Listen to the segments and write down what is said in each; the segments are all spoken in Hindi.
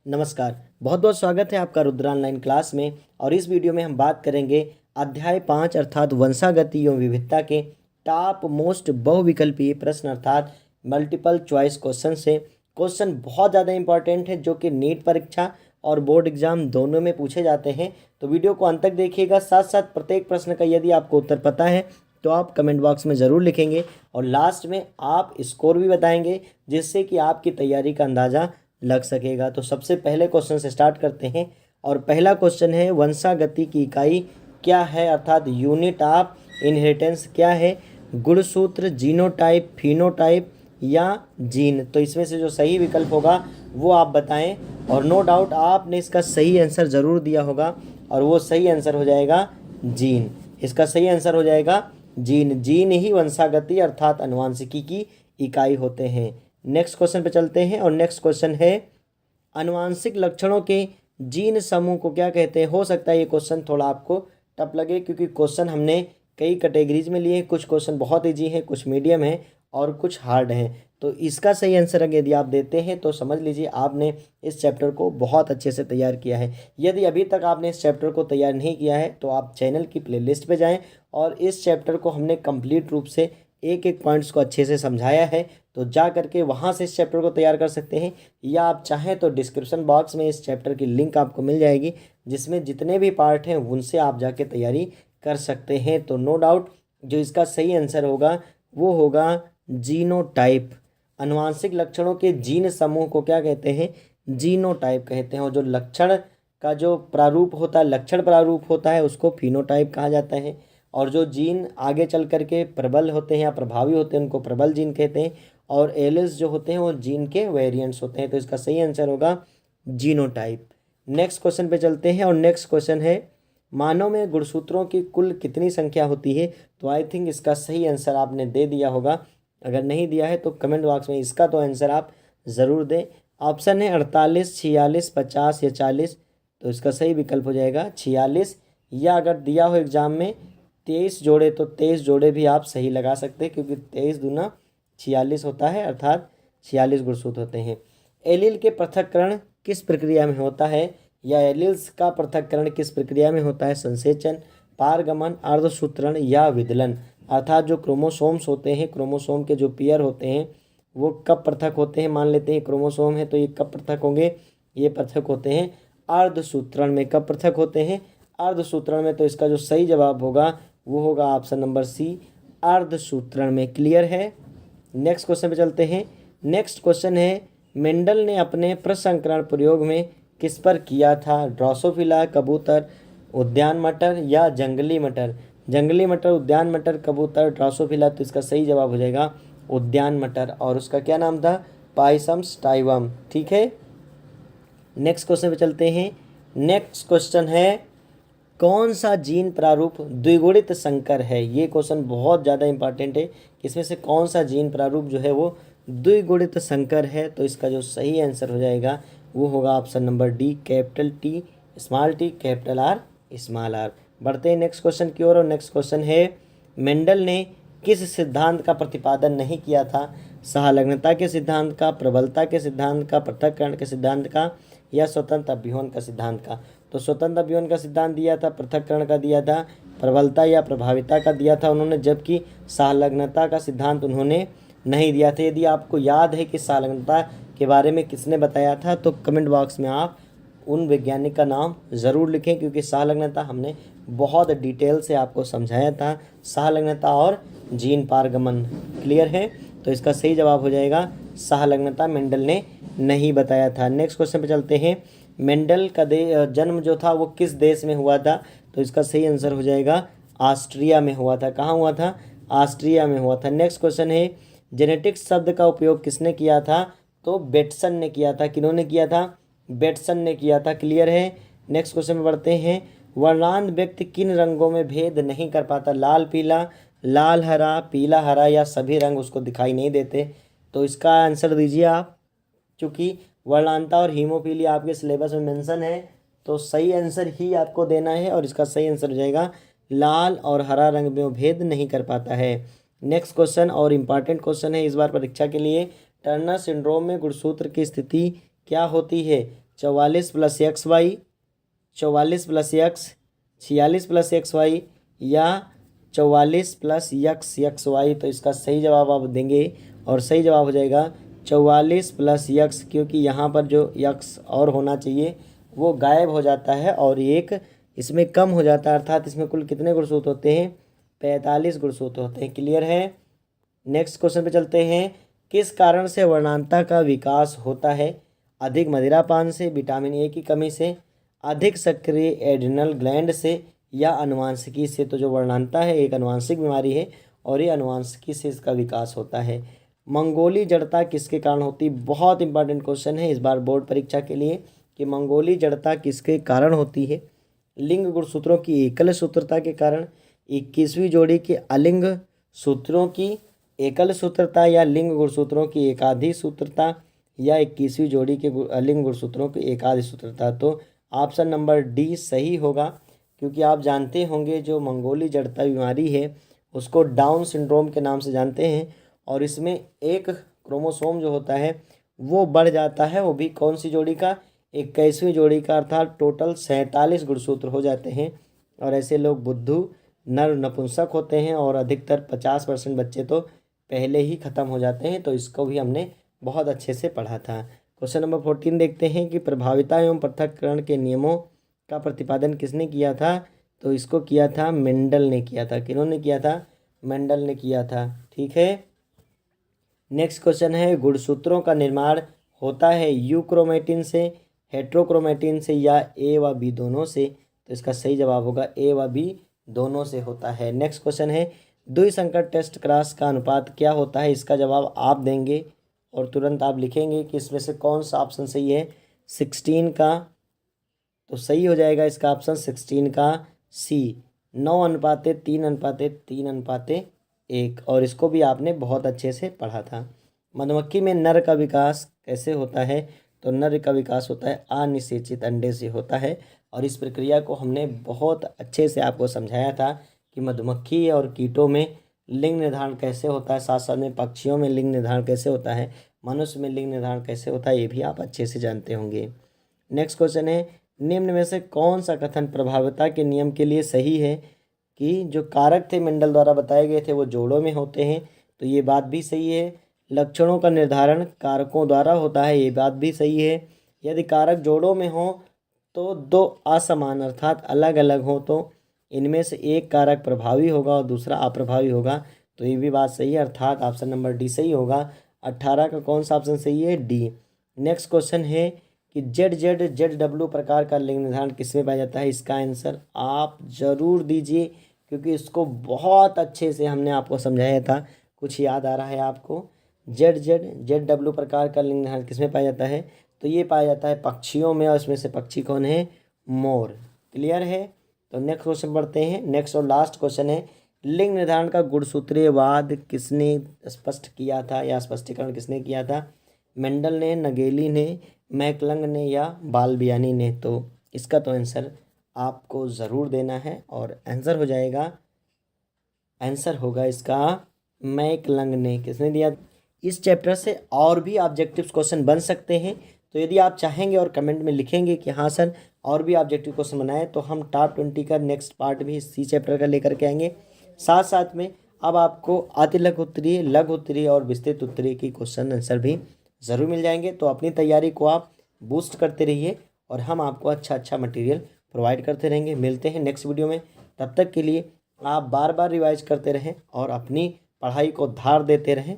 नमस्कार। बहुत बहुत स्वागत है आपका रुद्र ऑनलाइन क्लास में। और इस वीडियो में हम बात करेंगे अध्याय 5 अर्थात वंशागति एवं विविधता के टॉप मोस्ट बहुविकल्पीय प्रश्न अर्थात मल्टीपल चॉइस क्वेश्चन से। क्वेश्चन बहुत ज़्यादा इंपॉर्टेंट है जो कि नीट परीक्षा और बोर्ड एग्जाम दोनों में पूछे जाते हैं। तो वीडियो को अंत तक देखिएगा। साथ साथ प्रत्येक प्रश्न का यदि आपको उत्तर पता है तो आप कमेंट बॉक्स में ज़रूर लिखेंगे और लास्ट में आप स्कोर भी बताएंगे, जिससे कि आपकी तैयारी का अंदाज़ा लग सकेगा। तो सबसे पहले क्वेश्चन से स्टार्ट करते हैं और पहला क्वेश्चन है वंशागति की इकाई क्या है अर्थात यूनिट ऑफ इनहेरिटेंस क्या है। गुणसूत्र, जीनोटाइप, फिनोटाइप या जीन। तो इसमें से जो सही विकल्प होगा वो आप बताएं और नो डाउट आपने इसका सही आंसर ज़रूर दिया होगा और वो सही आंसर हो जाएगा जीन। इसका सही आंसर हो जाएगा जीन। जीन ही वंशागति अर्थात आनुवंशिकी की इकाई होते हैं। नेक्स्ट क्वेश्चन पे चलते हैं और नेक्स्ट क्वेश्चन है आनुवांशिक लक्षणों के जीन समूह को क्या कहते हैं। हो सकता है ये क्वेश्चन थोड़ा आपको टफ लगे क्योंकि क्वेश्चन हमने कई कैटेगरीज में लिए हैं। कुछ क्वेश्चन बहुत ईजी हैं, कुछ मीडियम हैं और कुछ हार्ड हैं। तो इसका सही आंसर अगर यदि आप देते हैं तो समझ लीजिए आपने इस चैप्टर को बहुत अच्छे से तैयार किया है। यदि अभी तक आपने इस चैप्टर को तैयार नहीं किया है तो आप चैनल की प्लेलिस्ट पे जाएं और इस चैप्टर को हमने कंप्लीट रूप से एक एक पॉइंट्स को अच्छे से समझाया है, तो जा करके वहाँ से इस चैप्टर को तैयार कर सकते हैं। या आप चाहें तो डिस्क्रिप्शन बॉक्स में इस चैप्टर की लिंक आपको मिल जाएगी, जिसमें जितने भी पार्ट हैं उनसे आप जाके तैयारी कर सकते हैं। तो नो डाउट जो इसका सही आंसर होगा वो होगा जीनोटाइप। आनुवांशिक लक्षणों के जीन समूह को क्या कहते हैं, जीनोटाइप कहते हैं। और जो लक्षण का जो प्रारूप होता है, लक्षण प्रारूप होता है, उसको फिनोटाइप कहा जाता है। और जो जीन आगे चल करके प्रबल होते हैं या प्रभावी होते हैं उनको प्रबल जीन कहते हैं। और एलिस जो होते हैं वो जीन के वेरिएंट्स होते हैं। तो इसका सही आंसर होगा जीनोटाइप। नेक्स्ट क्वेश्चन पे चलते हैं और नेक्स्ट क्वेश्चन है मानव में गुणसूत्रों की कुल कितनी संख्या होती है। तो आई थिंक इसका सही आंसर आपने दे दिया होगा। अगर नहीं दिया है तो कमेंट बॉक्स में इसका तो आंसर आप ज़रूर दें। ऑप्शन है 48, 46, 50 या 40। तो इसका सही विकल्प हो जाएगा 46। या अगर दिया हो एग्जाम में 23 जोड़े तो 23 जोड़े भी आप सही लगा सकते हैं, क्योंकि 23 दूना 46 होता है अर्थात 46 गुणसूत्र होते हैं। एलील के पृथक्करण किस प्रक्रिया में होता है या एलील्स का पृथक्करण किस प्रक्रिया में होता है। संसेचन, पारगमन, अर्धसूत्रण या विदलन। अर्थात जो क्रोमोसोम्स होते हैं, क्रोमोसोम के जो पेयर होते हैं वो कब पृथक होते हैं। मान लेते हैं क्रोमोसोम है तो ये कब पृथक होंगे, ये पृथक होते हैं अर्धसूत्रण में। कब पृथक होते हैं, अर्धसूत्रण में। तो इसका जो सही जवाब होगा वो होगा ऑप्शन नंबर सी, अर्धसूत्रण में। क्लियर है। नेक्स्ट क्वेश्चन पे चलते हैं। नेक्स्ट क्वेश्चन है मेंडल ने अपने प्रसंस्करण प्रयोग में किस पर किया था। ड्रोसोफिला, कबूतर, उद्यान मटर या जंगली मटर। जंगली मटर, उद्यान मटर, कबूतर, ड्रोसोफिला। तो इसका सही जवाब हो जाएगा उद्यान मटर और उसका क्या नाम था, पाइसम स्टाइवम। ठीक है। नेक्स्ट क्वेश्चन पे चलते हैं। नेक्स्ट क्वेश्चन है कौन सा जीन प्रारूप द्विगुणित संकर है। ये क्वेश्चन बहुत ज़्यादा इंपॉर्टेंट है कि इसमें से कौन सा जीन प्रारूप जो है वो द्विगुणित संकर है। तो इसका जो सही आंसर हो जाएगा वो होगा option number D, capital T small T capital R small R. बढ़ते हैं नेक्स्ट क्वेश्चन की ओर और नेक्स्ट क्वेश्चन है मेंडल ने किस सिद्धांत का प्रतिपादन नहीं किया था। सहलग्नता के सिद्धांत का, प्रबलता के सिद्धांत का, पृथक्करण के सिद्धांत का या स्वतंत्र अभियोन का सिद्धांत का। तो स्वतंत्र अभियोन का सिद्धांत दिया था, पृथक्करण का दिया था, प्रबलता या प्रभाविता का दिया था उन्होंने, जबकि सहलग्नता का सिद्धांत उन्होंने नहीं दिया था। यदि आपको याद है कि सहलग्नता के बारे में किसने बताया था तो कमेंट बॉक्स में आप उन वैज्ञानिक का नाम ज़रूर लिखें, क्योंकि सहलग्नता हमने बहुत डिटेल से आपको समझाया था। सहलग्नता और जीन पारगमन। क्लियर है। तो इसका सही जवाब हो जाएगा सहलग्नता मेंडल ने नहीं बताया था। नेक्स्ट क्वेश्चन पे चलते हैं। मेंडल का जन्म जो था वो किस देश में हुआ था। तो इसका सही आंसर हो जाएगा ऑस्ट्रिया में हुआ था। कहाँ हुआ था, ऑस्ट्रिया में हुआ था। नेक्स्ट क्वेश्चन है जेनेटिक्स शब्द का उपयोग किसने किया था। तो बेटसन ने किया था। किन्होंने किया था, बेटसन ने किया था। क्लियर है। नेक्स्ट क्वेश्चन में बढ़ते हैं। वर्णांध व्यक्ति किन रंगों में भेद नहीं कर पाता। लाल पीला, लाल हरा, पीला हरा या सभी रंग उसको दिखाई नहीं देते। तो इसका आंसर दीजिए आप। चूँकि वर्णांता और हीमोफीलिया आपके सिलेबस में मेंशन है तो सही आंसर ही आपको देना है और इसका सही आंसर हो जाएगा लाल और हरा रंग में भेद नहीं कर पाता है। नेक्स्ट क्वेश्चन और इम्पॉर्टेंट क्वेश्चन है इस बार परीक्षा के लिए। टर्नर सिंड्रोम में गुणसूत्र की स्थिति क्या होती है। 44 plus x y, 44 plus x, 46 plus x y या 44 प्लस एक्स वाई। तो इसका सही जवाब आप देंगे और सही जवाब हो जाएगा 44 प्लस एक्स, क्योंकि यहाँ पर जो एक्स और होना चाहिए वो गायब हो जाता है और एक इसमें कम हो जाता है, अर्थात इसमें कुल कितने गुणसूत्र होते हैं? 45 गुणसूत्र होते हैं। क्लियर है? नेक्स्ट क्वेश्चन पे चलते हैं। किस कारण से वर्णांता का विकास होता है? अधिक मदिरापान से, विटामिन ए की कमी से, अधिक सक्रिय एड्रिनल ग्लैंड से या अनुवांशिकी से? तो जो वर्णांता है एक अनुवांशिक बीमारी है और ये अनुवांशिकी से इसका विकास होता है। मंगोली जड़ता किसके कारण होती? बहुत इंपॉर्टेंट क्वेश्चन है इस बार बोर्ड परीक्षा के लिए कि मंगोली जड़ता किसके कारण होती है? लिंग गुणसूत्रों की एकल सूत्रता के कारण, 21वीं जोड़ी के अलिंग सूत्रों की एकल सूत्रता या लिंग गुणसूत्रों की एकाधी सूत्रता या 21वीं जोड़ी के अलिंग गुणसूत्रों की एकाधी सूत्रता? तो ऑप्शन नंबर डी सही होगा, क्योंकि आप जानते होंगे जो मंगोली जड़ता बीमारी है उसको डाउन सिंड्रोम के नाम से जानते हैं और इसमें एक क्रोमोसोम जो होता है वो बढ़ जाता है, वो भी कौन सी जोड़ी का? 21वीं जोड़ी का, अर्थात टोटल 47 गुणसूत्र हो जाते हैं और ऐसे लोग बुद्धू नर नपुंसक होते हैं और अधिकतर 50% बच्चे तो पहले ही ख़त्म हो जाते हैं। तो इसको भी हमने बहुत अच्छे से पढ़ा था। क्वेश्चन नंबर 14 देखते हैं कि प्रभाविता एवं पृथक्करण के नियमों का प्रतिपादन किसने किया था? तो इसको किया था मेंडल ने किया था। किन्होंने किया था? मेंडल ने किया था। ठीक है। नेक्स्ट क्वेश्चन है, गुणसूत्रों का निर्माण होता है यूक्रोमेटिन से, हेट्रोक्रोमेटिन से या ए व बी दोनों से? तो इसका सही जवाब होगा ए व बी दोनों से होता है। नेक्स्ट क्वेश्चन है, द्विसंकर टेस्ट क्रॉस का अनुपात क्या होता है? इसका जवाब आप देंगे और तुरंत आप लिखेंगे कि इसमें से कौन सा ऑप्शन सही है। 16 का, तो सही हो जाएगा इसका ऑप्शन 16 का सी, 9:3:3:3:1। और इसको भी आपने बहुत अच्छे से पढ़ा था। मधुमक्खी में नर का विकास कैसे होता है? तो नर का विकास होता है अनिषेचित अंडे से होता है और इस प्रक्रिया को हमने बहुत अच्छे से आपको समझाया था कि मधुमक्खी और कीटों में लिंग निर्धारण कैसे होता है, साथ साथ में पक्षियों में लिंग निर्धारण कैसे होता है, मनुष्य में लिंग निर्धारण कैसे होता है, ये भी आप अच्छे से जानते होंगे। नेक्स्ट क्वेश्चन है, निम्न में से कौन सा कथन प्रभाविता के नियम के लिए सही है? कि जो कारक थे मेंडल द्वारा बताए गए थे वो जोड़ों में होते हैं, तो ये बात भी सही है। लक्षणों का निर्धारण कारकों द्वारा होता है, ये बात भी सही है। यदि कारक जोड़ों में हो तो दो असमान अर्थात अलग अलग हो तो इनमें से एक कारक प्रभावी होगा और दूसरा अप्रभावी होगा, तो ये भी बात सही है, अर्थात ऑप्शन नंबर डी सही होगा। 18 का कौन सा ऑप्शन सही है? डी। नेक्स्ट क्वेश्चन है कि ZZ प्रकार का लिंग निर्धारण किसमें पाया जाता है? इसका आंसर आप ज़रूर दीजिए, क्योंकि इसको बहुत अच्छे से हमने आपको समझाया था। कुछ याद आ रहा है आपको? ZZ प्रकार का लिंग निर्धारण किसमें पाया जाता है? तो ये पाया जाता है पक्षियों में, और इसमें से पक्षी कौन है? मोर। क्लियर है? तो नेक्स्ट क्वेश्चन बढ़ते हैं। नेक्स्ट और लास्ट क्वेश्चन है, लिंग निर्धारण का गुणसूत्रीयवाद किसने स्पष्ट किया था या स्पष्टीकरण किसने किया था? मेंडल ने, नगेली ने, मैकलंग ने या बालबियानी ने? तो इसका तो आंसर आपको ज़रूर देना है और आंसर हो जाएगा, आंसर होगा इसका मैकलंग ने। किसने दिया? इस चैप्टर से और भी ऑब्जेक्टिव क्वेश्चन बन सकते हैं, तो यदि आप चाहेंगे और कमेंट में लिखेंगे कि हाँ सर और भी ऑब्जेक्टिव क्वेश्चन बनाए, तो हम टॉप 20 का नेक्स्ट पार्ट भी इसी चैप्टर का लेकर के आएंगे। साथ साथ में अब आपको अति लघु उत्तरीय, लघु उत्तरीय और विस्तृत उत्तरीय की क्वेश्चन आंसर भी ज़रूर मिल जाएंगे। तो अपनी तैयारी को आप बूस्ट करते रहिए और हम आपको अच्छा मटेरियल प्रोवाइड करते रहेंगे। मिलते हैं नेक्स्ट वीडियो में, तब तक के लिए आप बार बार रिवाइज करते रहें और अपनी पढ़ाई को धार देते रहें।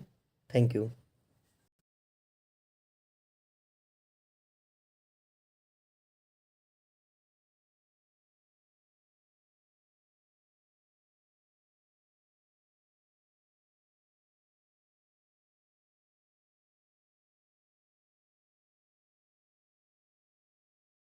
Thank you.